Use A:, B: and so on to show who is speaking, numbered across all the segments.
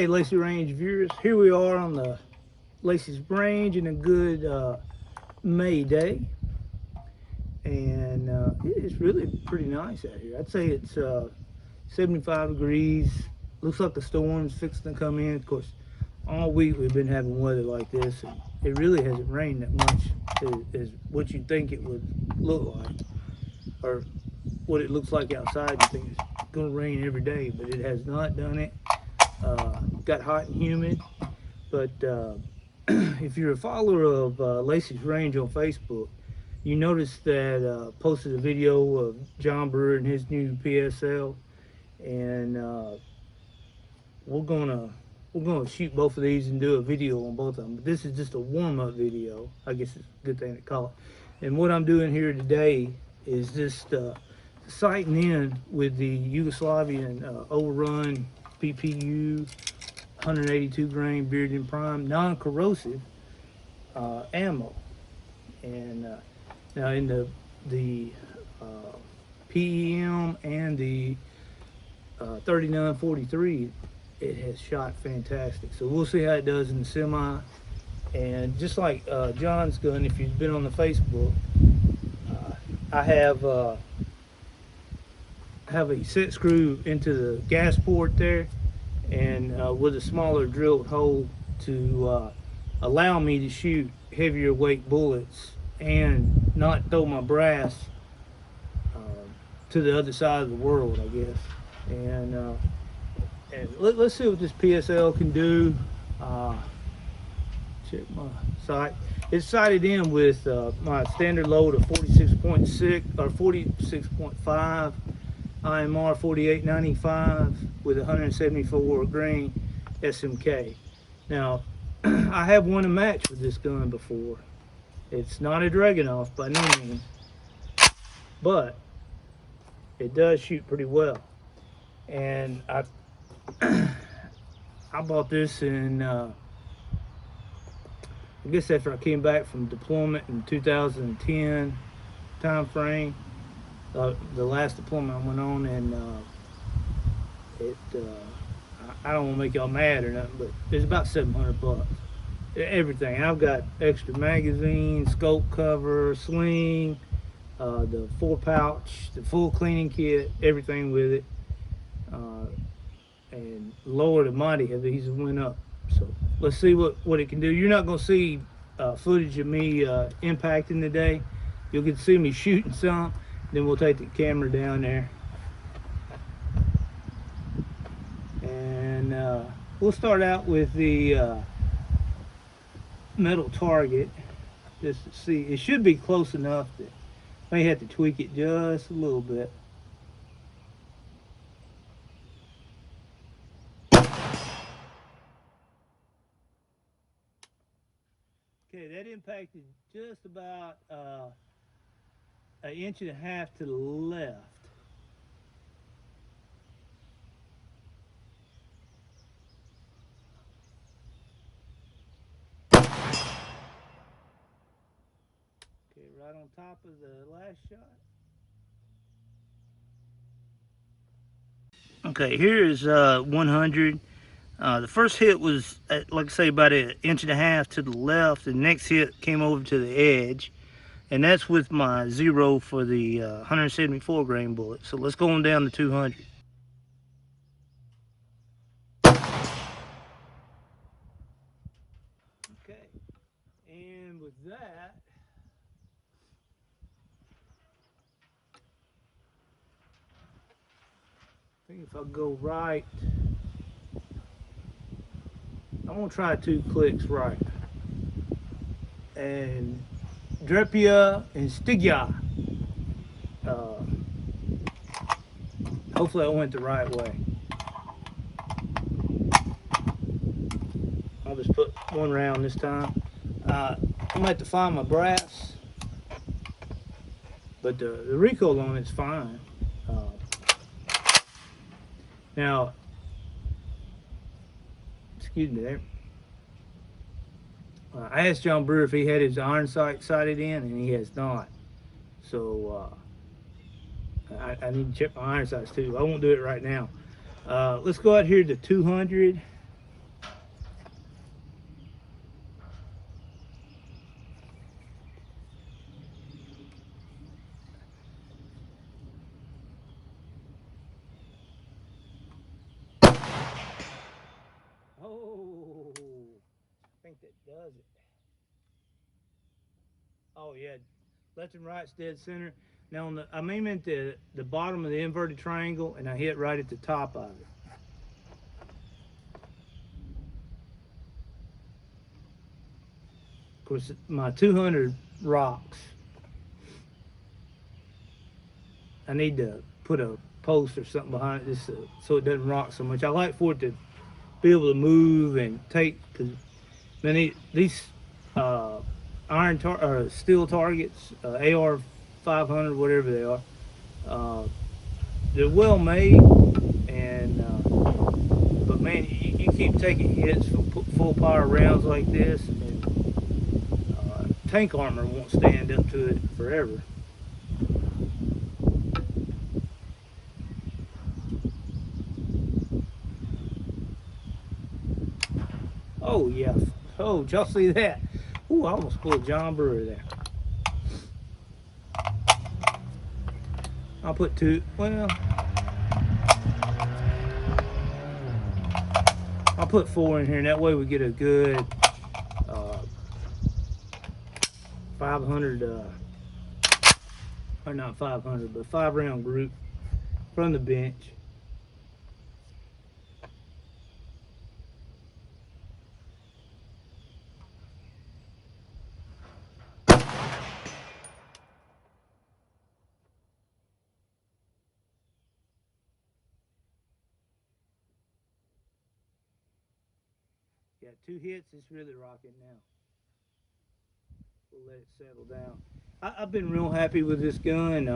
A: Okay, Lacy Range viewers, here we are on the Lacy's Range in a good May day, and it's really pretty nice out here. I'd say it's 75 degrees. Looks like the storm's fixing to come in. Of course, all week we've been having weather like this, and it really hasn't rained that much as what you'd think it would look like, or what it looks like outside. You think it's going to rain every day, but it has not done it. Got hot and humid, but if you're a follower of Lacy's Range on Facebook, you notice that posted a video of John Brewer and his new PSL, and we're gonna shoot both of these and do a video on both of them. But this is just a warm-up video, I guess it's a good thing to call it. And what I'm doing here today is just sighting in with the Yugoslavian Overrun PPU 182 grain bearded prime non-corrosive ammo. And now in the PEM and the 3943, it has shot fantastic. So we'll see how it does in the semi. And just like John's gun, if you've been on the Facebook, I have a set screw into the gas port there, and with a smaller drilled hole to allow me to shoot heavier weight bullets and not throw my brass to the other side of the world, I guess. And let's see what this PSL can do. Check my sight. It's sighted in with my standard load of 46.6 or 46.5 IMR 4895 with 174 grain SMK. Now, I have won a match with this gun before. It's not a Dragunov by no means, but it does shoot pretty well. And I bought this in I guess after I came back from deployment in 2010 time frame. The last deployment I went on, and I don't want to make y'all mad or nothing, but it's about $700. Everything. I've got extra magazine, scope cover, sling, the 4-pouch, the full cleaning kit, everything with it. And Lord Almighty, have these went up. So let's see what it can do. You're not going to see footage of me impacting today. You'll get to see me shooting some. Then we'll take the camera down there, and we'll start out with the metal target, just to see. It should be close enough that I may have to tweak it just a little bit. Okay, that impacted just about an inch and a half to the left. Okay, right on top of the last shot. Okay, here is 100. The first hit was, like I say, about an inch and a half to the left. The next hit came over to the edge. And that's with my 0 for the 174 grain bullet. So let's go on down to 200. Okay, and with that, I think if I go right, I'm gonna try 2 clicks right. And Drepia and Stigya. Hopefully I went the right way. I'll just put 1 round this time. I'm gonna have to find my brass, but the recoil on it's fine. Now, excuse me there. I asked John Brewer if he had his iron sight sighted in, and he has not. So I need to check my iron sights too. I won't do it right now. Let's go out here to 200. was it? Oh yeah, left and right's dead center. Now on the, I'm aiming at the bottom of the inverted triangle, and I hit right at the top of it. Of course, my 200 rocks. I need to put a post or something behind it just so it doesn't rock so much. I like for it to be able to move and take, because man, these or steel targets, AR 500, whatever they are, they're well made, and but man, you keep taking hits from full power rounds like this, and tank armor won't stand up to it forever. Oh yeah. Oh, did y'all see that? Ooh, I almost pulled John Brewer there. I'll put two. Well, I'll put 4 in here, and that way we get a good 500, or not 500, but 5-round group from the bench. Got 2 hits, it's really rocking now. We'll let it settle down. I've been real happy with this gun.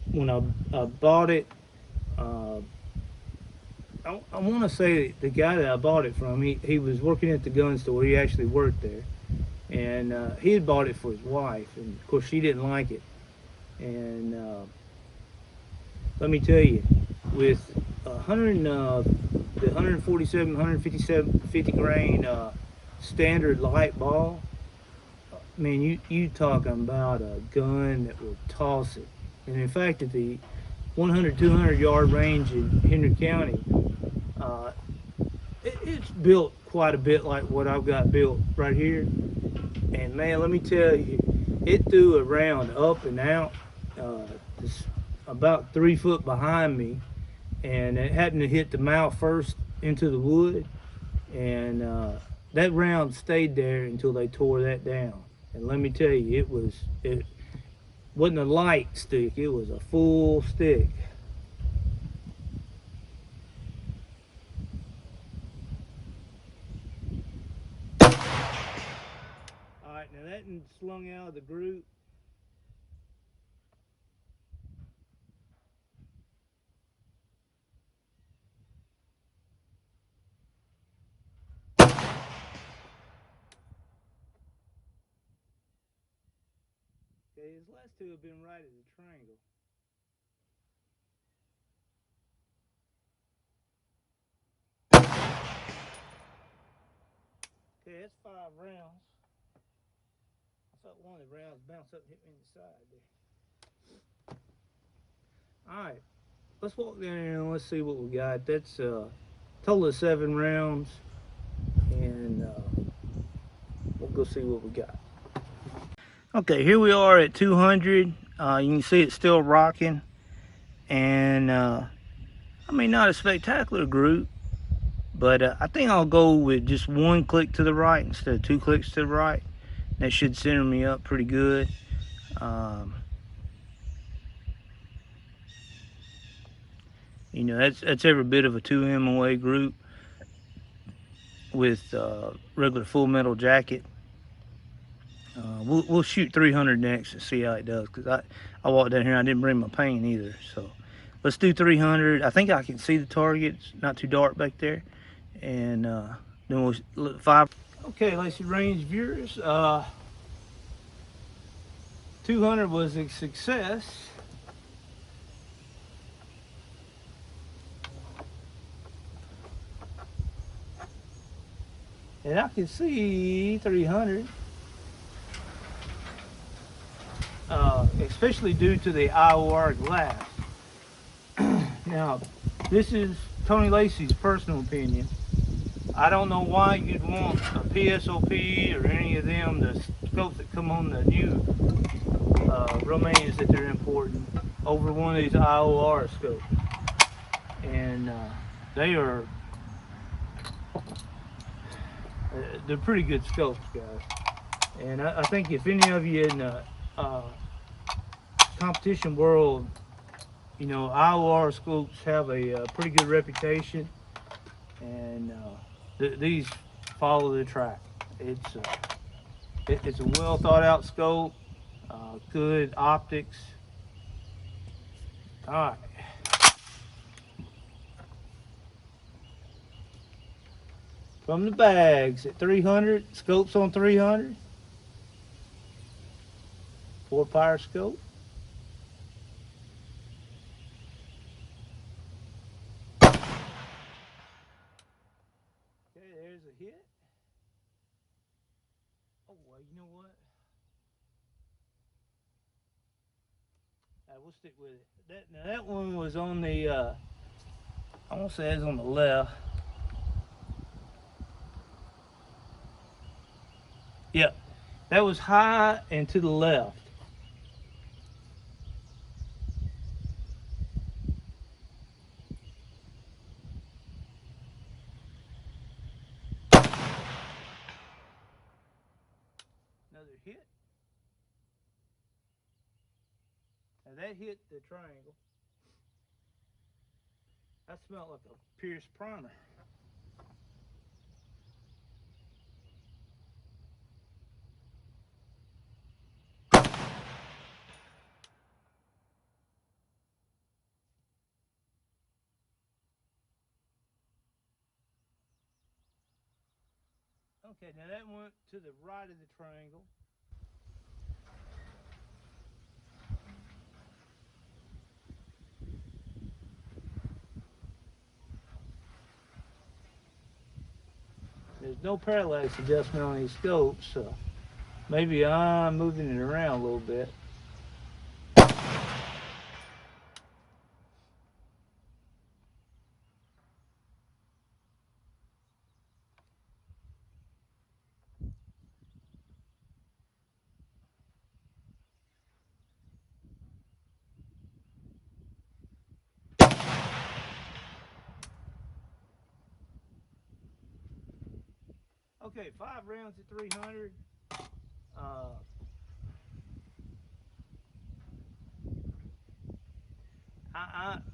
A: When I bought it, I want to say the guy that I bought it from, he was working at the gun store. He actually worked there. And he had bought it for his wife. And of course, she didn't like it. And let me tell you, with the 147, 157, 50 grain standard light ball, man, you talking about a gun that will toss it. And in fact, at the 100, 200 yard range in Henry County, it's built quite a bit like what I've got built right here. And man, let me tell you, it threw a round up and out, about 3 foot behind me, and it happened to hit the mouth first into the wood, and that round stayed there until they tore that down. And let me tell you, it wasn't a light stick, it was a full stick. Alright, now that one slung out of the group. Okay, his last 2 have been right at the triangle. Okay, that's 5 rounds. I thought one of the rounds bounced up and hit me in the side there. Alright, let's walk down here and let's see what we got. That's a total of 7 rounds, and we'll go see what we got. Okay, here we are at 200. You can see it's still rocking, and I mean, not a spectacular group, but I think I'll go with just 1 click to the right instead of 2 clicks to the right. That should center me up pretty good. You know, that's every bit of a 2 MOA group with regular full metal jacket. We'll shoot 300 next and see how it does, because I walked down here, I didn't bring my paint either. So let's do 300. I think I can see the target. It's not too dark back there. And then we'll look 5. Okay, Lacy range viewers, 200 was a success. And I can see 300. Especially due to the IOR glass. Now, this is Tony Lacy's personal opinion. I don't know why you'd want a PSOP or any of them, the scopes that come on the new Romanians that they're importing, over one of these IOR scopes. And they are, they're pretty good scopes, guys. And I think if any of you in the competition world, you know, IOR scopes have a pretty good reputation, and these follow the track. It's a well thought out scope, good optics. All right. From the bags at 300, scopes on 300, 4-power scope. Okay, there's a hit. Oh, well, you know what? We'll stick with it. Now that one was on the, I want to say it's on the left. Yep, that was high and to the left. Another hit. Now that hit the triangle. That smelled like a Pierce primer. Okay, now that went to the right of the triangle. There's no parallax adjustment on these scopes, so maybe I'm moving it around a little bit. Okay, 5 rounds at 300.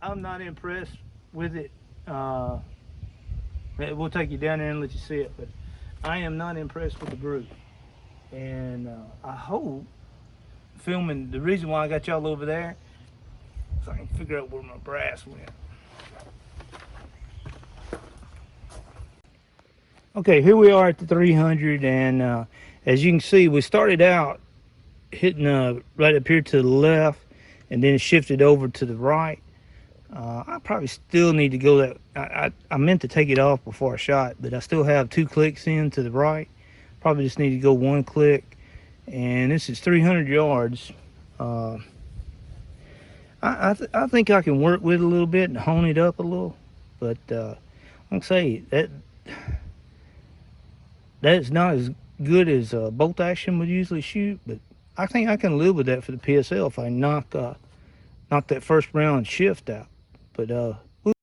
A: I'm not impressed with it. We'll take you down there and let you see it, but I am not impressed with the group. And I hope filming, the reason why I got y'all over there, so I can figure out where my brass went. Okay, here we are at the 300, and as you can see, we started out hitting right up here to the left, and then it shifted over to the right. I probably still need to go that. I meant to take it off before I shot, but I still have 2 clicks in to the right. Probably just need to go 1 click, and this is 300 yards. I think I can work with it a little bit and hone it up a little, but like I say, that's not as good as bolt action would usually shoot, but I think I can live with that for the PSL if I knock that first round shift out. But